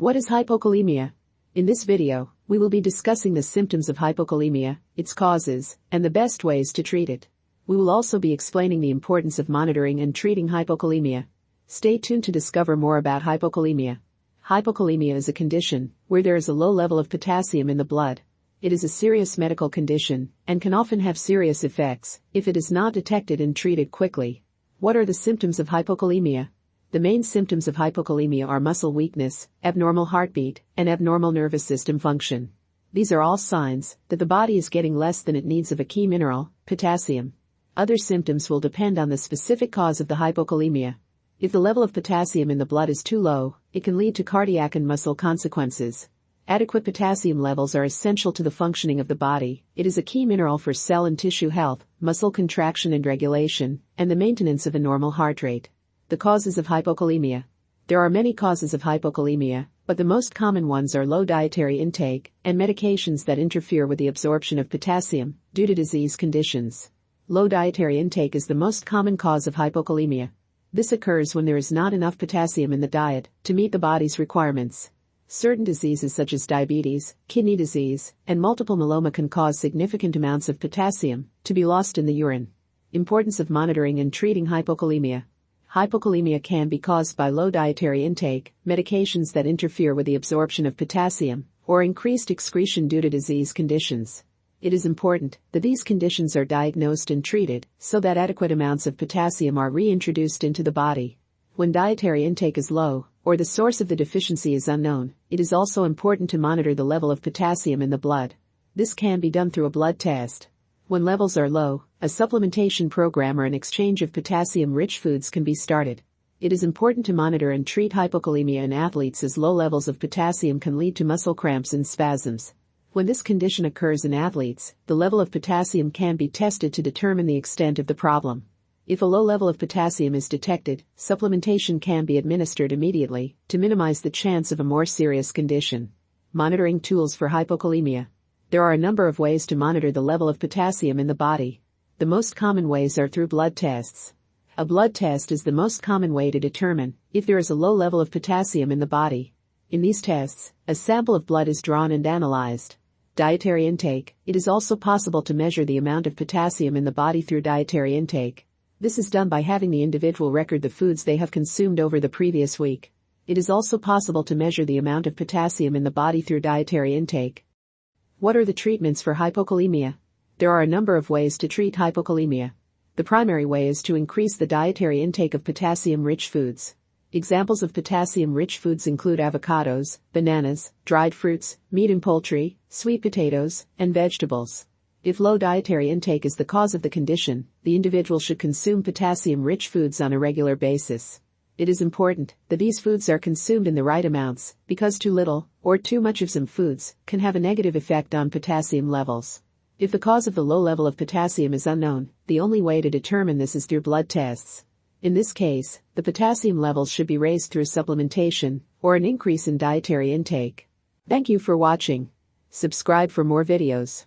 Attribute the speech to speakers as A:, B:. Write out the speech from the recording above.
A: What is hypokalemia? In this video, we will be discussing the symptoms of hypokalemia, its causes, and the best ways to treat it. We will also be explaining the importance of monitoring and treating hypokalemia. Stay tuned to discover more about hypokalemia. Hypokalemia is a condition where there is a low level of potassium in the blood. It is a serious medical condition and can often have serious effects if it is not detected and treated quickly. What are the symptoms of hypokalemia? The main symptoms of hypokalemia are muscle weakness, abnormal heartbeat, and abnormal nervous system function. These are all signs that the body is getting less than it needs of a key mineral, potassium. Other symptoms will depend on the specific cause of the hypokalemia. If the level of potassium in the blood is too low, it can lead to cardiac and muscle consequences. Adequate potassium levels are essential to the functioning of the body. It is a key mineral for cell and tissue health, muscle contraction and regulation, and the maintenance of a normal heart rate. The causes of hypokalemia. There are many causes of hypokalemia, but the most common ones are low dietary intake and medications that interfere with the absorption of potassium due to disease conditions. Low dietary intake is the most common cause of hypokalemia. This occurs when there is not enough potassium in the diet to meet the body's requirements. Certain diseases such as diabetes, kidney disease, and multiple myeloma can cause significant amounts of potassium to be lost in the urine. Importance of monitoring and treating hypokalemia. Hypokalemia can be caused by low dietary intake, medications that interfere with the absorption of potassium, or increased excretion due to disease conditions. It is important that these conditions are diagnosed and treated so that adequate amounts of potassium are reintroduced into the body. When dietary intake is low, or the source of the deficiency is unknown, it is also important to monitor the level of potassium in the blood. This can be done through a blood test. When levels are low, a supplementation program or an exchange of potassium-rich foods can be started. It is important to monitor and treat hypokalemia in athletes as low levels of potassium can lead to muscle cramps and spasms. When this condition occurs in athletes, the level of potassium can be tested to determine the extent of the problem. If a low level of potassium is detected, supplementation can be administered immediately to minimize the chance of a more serious condition. Monitoring tools for hypokalemia. There are a number of ways to monitor the level of potassium in the body. The most common ways are through blood tests. A blood test is the most common way to determine if there is a low level of potassium in the body. In these tests, a sample of blood is drawn and analyzed. Dietary intake. It is also possible to measure the amount of potassium in the body through dietary intake. This is done by having the individual record the foods they have consumed over the previous week. It is also possible to measure the amount of potassium in the body through dietary intake. What are the treatments for hypokalemia? There are a number of ways to treat hypokalemia. The primary way is to increase the dietary intake of potassium-rich foods. Examples of potassium-rich foods include avocados, bananas, dried fruits, meat and poultry, sweet potatoes, and vegetables. If low dietary intake is the cause of the condition, the individual should consume potassium-rich foods on a regular basis. It is important that these foods are consumed in the right amounts, because too little or too much of some foods can have a negative effect on potassium levels. If the cause of the low level of potassium is unknown, the only way to determine this is through blood tests. In this case, the potassium levels should be raised through supplementation or an increase in dietary intake. Thank you for watching. Subscribe for more videos.